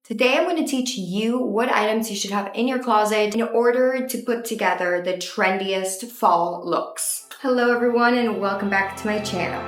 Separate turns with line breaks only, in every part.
Today I'm going to teach you what items you should have in your closet in order to put together the trendiest fall looks. Hello everyone and welcome back to my channel.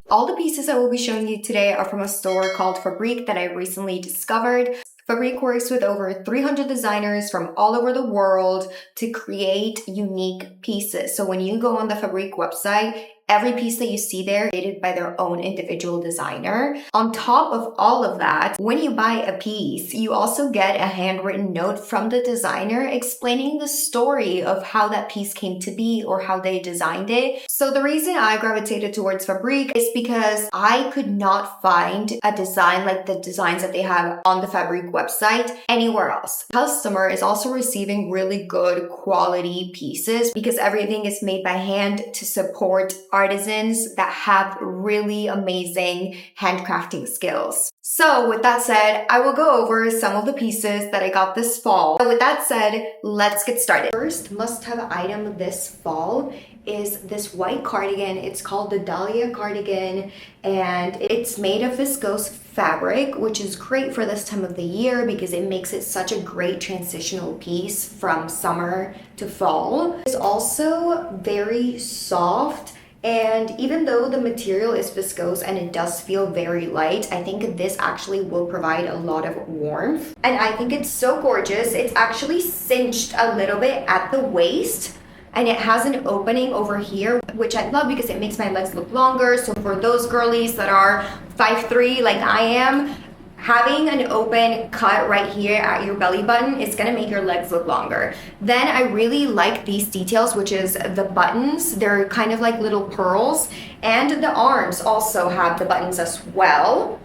All the pieces I will be showing you today are from a store called Fabrique that I recently discovered. Fabrique works with over 300 designers from all over the world to create unique pieces. So when you go on the Fabrique website, every piece that you see there is created by their own individual designer. On top of all of that, when you buy a piece, you also get a handwritten note from the designer explaining the story of how that piece came to be or how they designed it. So the reason I gravitated towards Fabrique is because I could not find a design like the designs that they have on the Fabrique website anywhere else. The customer is also receiving really good quality pieces because everything is made by hand to support artisans that have really amazing handcrafting skills. So with that said, I will go over some of the pieces that I got this fall. So with that said, let's get started. First must-have item this fall is this white cardigan. It's called the Dahlia cardigan and it's made of viscose fabric, which is great for this time of the year because it makes it such a great transitional piece from summer to fall. It's also very soft. And even though the material is viscose and it does feel very light, I think this actually will provide a lot of warmth. And I think it's so gorgeous. It's actually cinched a little bit at the waist and it has an opening over here, which I love because it makes my legs look longer. So for those girlies that are 5'3" like I am, having an open cut right here at your belly button is gonna make your legs look longer. Then I really like these details, which is the buttons. They're kind of like little pearls. And the arms also have the buttons as well.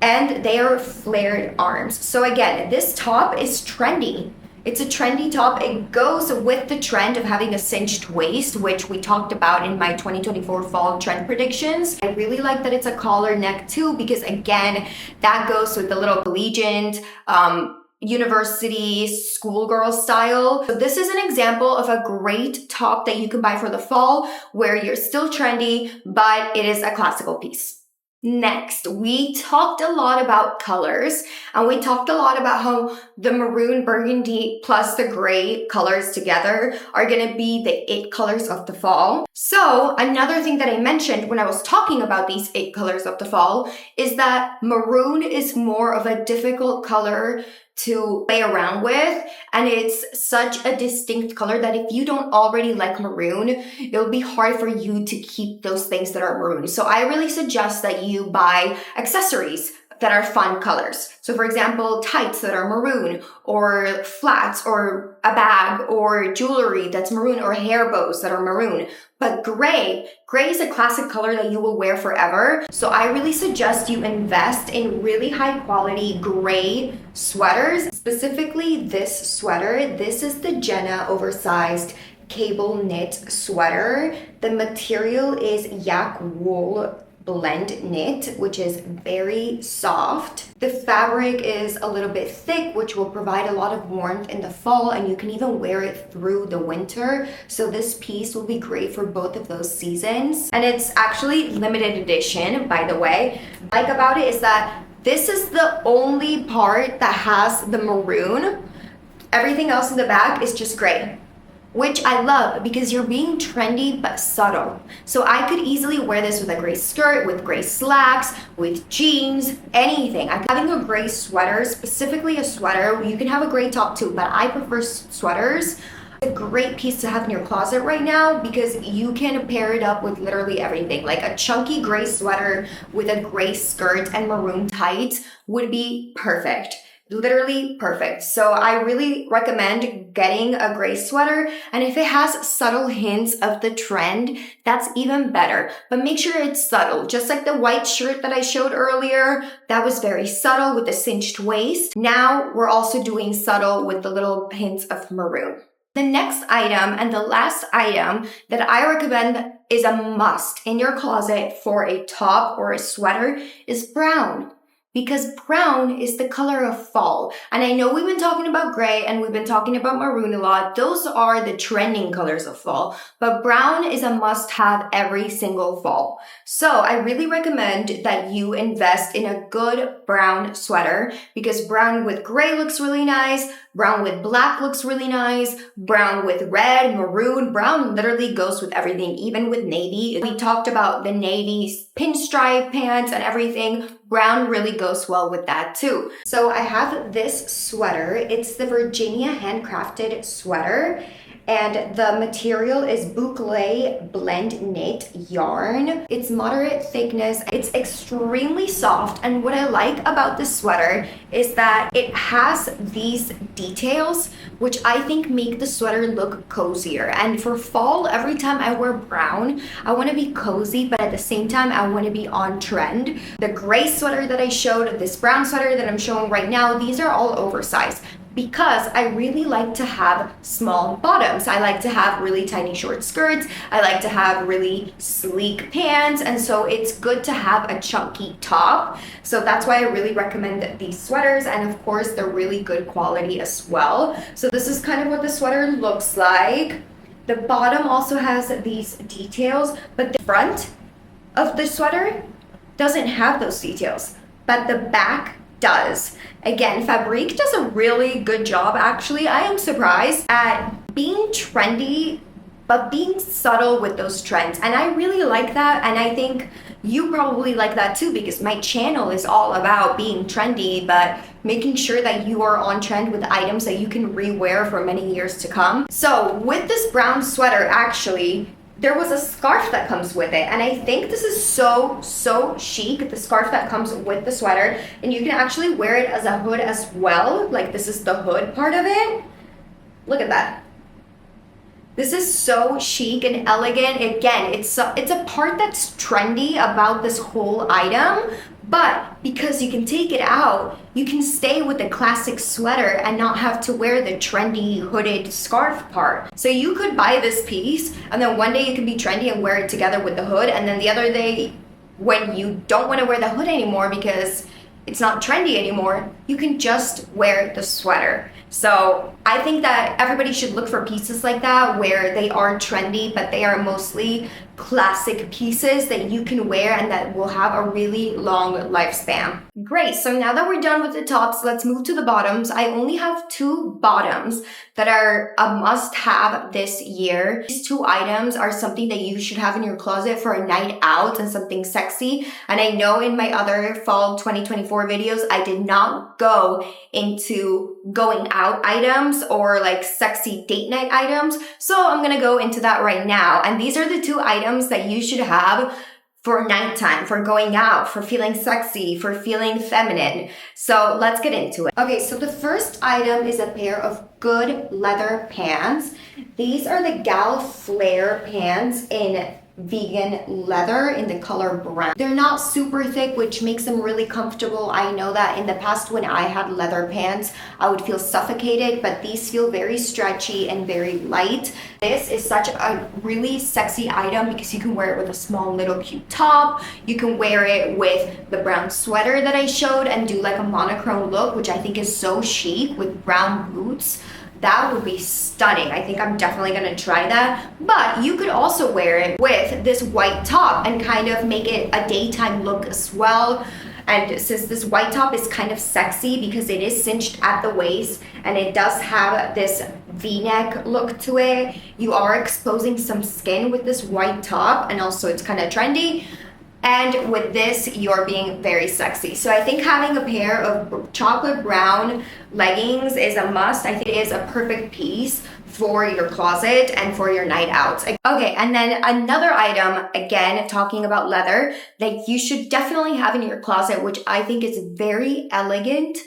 And they are flared arms. So again, this top is trendy. It's a trendy top. It goes with the trend of having a cinched waist, which we talked about in my 2024 fall trend predictions. I really like that it's a collar neck too, because again, that goes with the little collegiate, university, schoolgirl style. So this is an example of a great top that you can buy for the fall where you're still trendy, but it is a classical piece. Next, we talked a lot about colors and we talked a lot about how the maroon, burgundy plus the gray colors together are going to be the it colors of the fall. So another thing that I mentioned when I was talking about these it colors of the fall is that maroon is more of a difficult color to play around with, and it's such a distinct color that if you don't already like maroon, it'll be hard for you to keep those things that are maroon. So I really suggest that you buy accessories that are fun colors. So for example, tights that are maroon, or flats, or a bag, or jewelry that's maroon, or hair bows that are maroon. But gray is a classic color that you will wear forever. So I really suggest you invest in really high quality gray sweaters. Specifically this sweater. This is the Jenna oversized cable knit sweater. The material is yak wool blend knit, which is very soft. The fabric is a little bit thick, which will provide a lot of warmth in the fall, and you can even wear it through the winter. So this piece will be great for both of those seasons. And it's actually limited edition, by the way. What I like about it is that this is the only part that has the maroon. Everything else in the back is just gray, which I love because you're being trendy but subtle. So I could easily wear this with a gray skirt, with gray slacks, with jeans, anything. Having a gray sweater, specifically a sweater, you can have a gray top too, but I prefer sweaters. It's a great piece to have in your closet right now because you can pair it up with literally everything. Like a chunky gray sweater with a gray skirt and maroon tights would be perfect. Literally perfect. So I really recommend getting a gray sweater, and if it has subtle hints of the trend, that's even better. But make sure it's subtle. Just like the white shirt that I showed earlier, that was very subtle with the cinched waist. Now we're also doing subtle with the little hints of maroon. The next item and the last item that I recommend is a must in your closet for a top or a sweater is brown. because brown is the color of fall. And I know we've been talking about gray and we've been talking about maroon a lot. Those are the trending colors of fall, but brown is a must-have every single fall. So I really recommend that you invest in a good brown sweater, because brown with gray looks really nice. Brown with black looks really nice. Brown with red, maroon. Brown literally goes with everything, even with navy. We talked about the navy pinstripe pants and everything. Brown really goes well with that too. So I have this sweater. It's the Virginia handcrafted sweater. And the material is boucle blend knit yarn. It's moderate thickness. It's extremely soft. And what I like about this sweater is that it has these details, which I think make the sweater look cozier. And for fall, every time I wear brown, I want to be cozy, but at the same time, I want to be on trend. The gray sweater that I showed, this brown sweater that I'm showing right now, these are all oversized, because I really like to have small bottoms. I like to have really tiny short skirts. I like to have really sleek pants. And so it's good to have a chunky top. So that's why I really recommend these sweaters. And of course, they're really good quality as well. So this is kind of what the sweater looks like. The bottom also has these details, but the front of the sweater doesn't have those details, but the back does. Again, Fabrique does a really good job, actually. I am surprised at being trendy, but being subtle with those trends. And I really like that. And I think you probably like that too, because my channel is all about being trendy, but making sure that you are on trend with items that you can rewear for many years to come. So with this brown sweater, actually, there was a scarf that comes with it. And I think this is so chic, the scarf that comes with the sweater. And you can actually wear it as a hood as well. Like, this is the hood part of it. Look at that. This is so chic and elegant. Again, it's a part that's trendy about this whole item. But because you can take it out, you can stay with the classic sweater and not have to wear the trendy hooded scarf part. So you could buy this piece, and then one day you can be trendy and wear it together with the hood, and then the other day, when you don't want to wear the hood anymore because it's not trendy anymore, you can just wear the sweater. So I think that everybody should look for pieces like that, where they are trendy, but they are mostly classic pieces that you can wear and that will have a really long lifespan. Great, so now that we're done with the tops, let's move to the bottoms. I only have two bottoms that are a must-have this year. These two items are something that you should have in your closet for a night out and something sexy. And I know in my other fall 2024 videos, I did not go into going out items or like sexy date night items. So I'm gonna go into that right now. And these are the two items that you should have for nighttime, for going out, for feeling sexy, for feeling feminine. So let's get into it. Okay, so the first item is a pair of good leather pants. These are the Gal Flare pants in vegan leather in the color brown. They're not super thick, which makes them really comfortable. I know that in the past when I had leather pants, I would feel suffocated, but these feel very stretchy and very light. This is such a really sexy item because you can wear it with a small little cute top. You can wear it with the brown sweater that I showed and do like a monochrome look, which I think is so chic with brown boots. That would be stunning. I think I'm definitely gonna try that. But you could also wear it with this white top and kind of make it a daytime look as well. And since this white top is kind of sexy because it is cinched at the waist and it does have this V-neck look to it, you are exposing some skin with this white top, and also it's kind of trendy. And with this, you're being very sexy. So I think having a pair of chocolate brown leggings is a must. I think it is a perfect piece for your closet and for your night outs. Okay, and then another item, again, talking about leather, that you should definitely have in your closet, which I think is very elegant,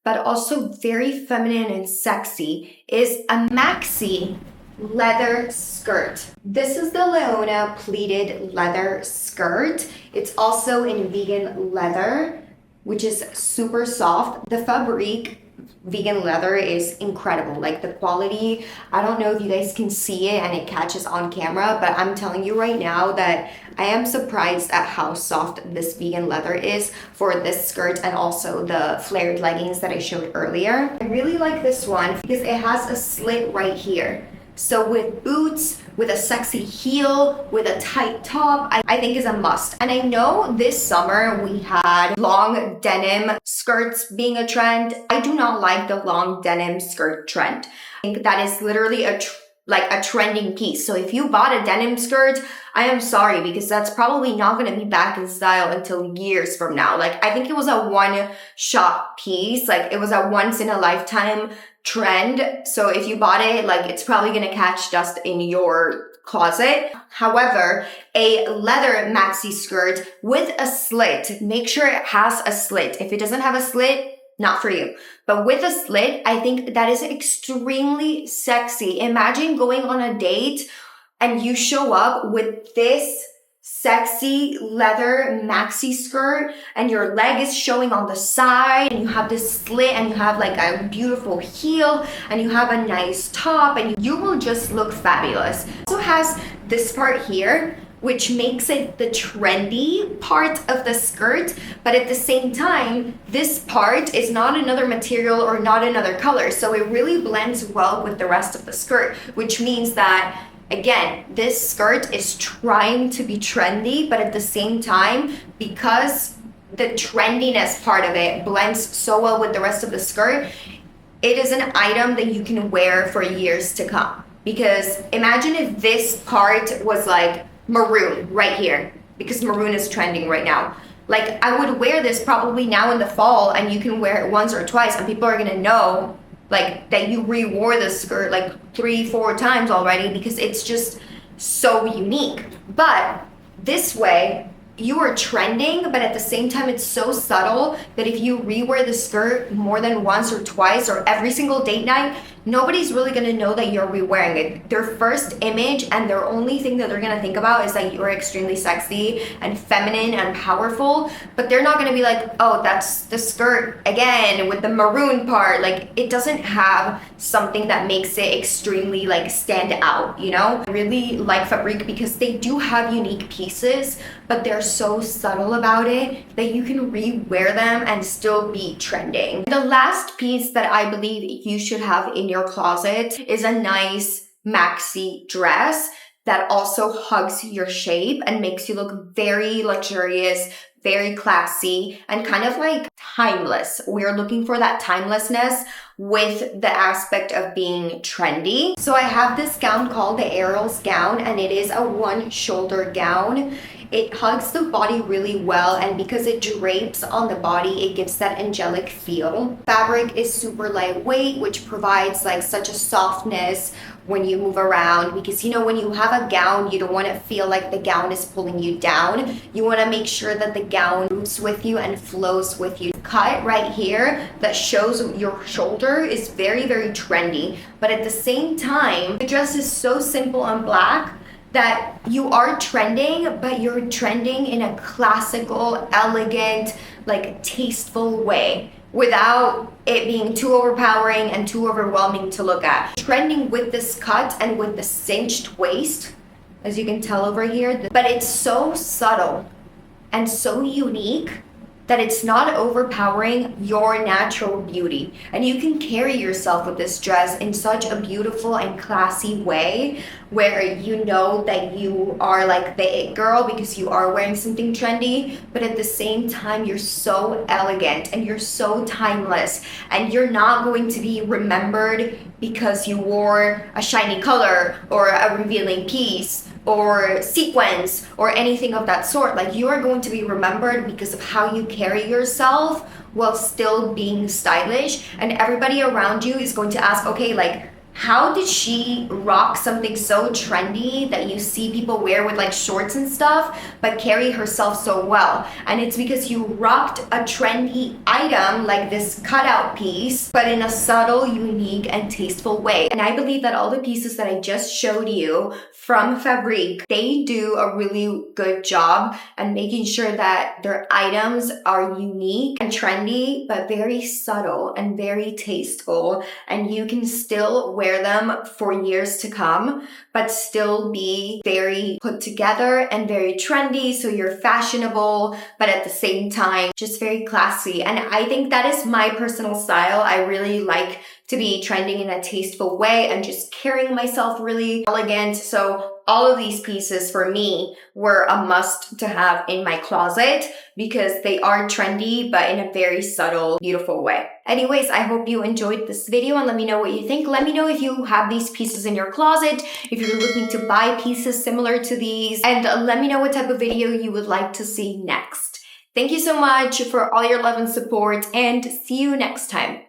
but also very feminine and sexy, is a maxi leather skirt. This is the Leona pleated leather skirt. It's also in vegan leather, which is super soft. The Fabrique vegan leather is incredible. Like the quality, I don't know if you guys can see it and it catches on camera, but I'm telling you right now that I am surprised at how soft this vegan leather is for this skirt and also the flared leggings that I showed earlier. I really like this one because it has a slit right here. So with boots, with a sexy heel, with a tight top, I think is a must. And I know this summer we had long denim skirts being a trend. I do not like the long denim skirt trend. I think that is literally a trending piece. So if you bought a denim skirt, I am sorry because that's probably not going to be back in style until years from now. Like I think it was a one-shot piece. Like it was a once in a lifetime trend. So if you bought it, like it's probably going to catch dust in your closet. However, a leather maxi skirt with a slit, make sure it has a slit. If it doesn't have a slit, not for you. But with a slit, I think that is extremely sexy. Imagine going on a date and you show up with this sexy leather maxi skirt and your leg is showing on the side and you have this slit and you have like a beautiful heel and you have a nice top and you will just look fabulous. It also has this part here, which makes it the trendy part of the skirt, but at the same time, this part is not another material or not another color, so it really blends well with the rest of the skirt, which means that, again, this skirt is trying to be trendy, but at the same time, because the trendiness part of it blends so well with the rest of the skirt, it is an item that you can wear for years to come. Because imagine if this part was like maroon right here, because maroon is trending right now. Like I would wear this probably now in the fall and you can wear it once or twice and people are gonna know like that you re-wore this skirt like 3-4 times already because it's just so unique. But this way you are trending, but at the same time it's so subtle that if you re-wear the skirt more than once or twice or every single date night, nobody's really gonna know that you're re-wearing it. Their first image and their only thing that they're gonna think about is that you're extremely sexy and feminine and powerful, but they're not gonna be like, oh, that's the skirt again with the maroon part. Like it doesn't have something that makes it extremely like stand out, you know? I really like Fabrique because they do have unique pieces, but they're so subtle about it that you can re-wear them and still be trending. The last piece that I believe you should have in your closet is a nice maxi dress that also hugs your shape and makes you look very luxurious, very classy, and kind of like timeless. We're looking for that timelessness with the aspect of being trendy. So I have this gown called the Errol's gown, and it is a one-shoulder gown. It hugs the body really well, and because it drapes on the body, it gives that angelic feel. Fabric is super lightweight, which provides like such a softness when you move around, because you know when you have a gown, you don't want to feel like the gown is pulling you down. You want to make sure that the gown moves with you and flows with you. Cut right here that shows your shoulder is very, very trendy, but at the same time, the dress is so simple and black that you are trending, but you're trending in a classical, elegant, like tasteful way without it being too overpowering and too overwhelming to look at. Trending with this cut and with the cinched waist, as you can tell over here, but it's so subtle and so unique that it's not overpowering your natural beauty. And you can carry yourself with this dress in such a beautiful and classy way where you know that you are like the it girl because you are wearing something trendy, but at the same time you're so elegant and you're so timeless, and you're not going to be remembered because you wore a shiny color or a revealing piece or sequins or anything of that sort. Like, you are going to be remembered because of how you carry yourself while still being stylish, and everybody around you is going to ask, okay, like, how did she rock something so trendy that you see people wear with like shorts and stuff, but carry herself so well? And it's because you rocked a trendy item like this cutout piece, but in a subtle, unique, and tasteful way. And I believe that all the pieces that I just showed you from Fabrique, they do a really good job at making sure that their items are unique and trendy, but very subtle and very tasteful. And you can still wear them for years to come, but still be very put together and very trendy. So you're fashionable, but at the same time, just very classy. And I think that is my personal style. I really like to be trending in a tasteful way and just carrying myself really elegant. So all of these pieces for me were a must to have in my closet because they are trendy, but in a very subtle, beautiful way. Anyways, I hope you enjoyed this video and let me know what you think. Let me know if you have these pieces in your closet, if you're looking to buy pieces similar to these, and let me know what type of video you would like to see next. Thank you so much for all your love and support, and see you next time.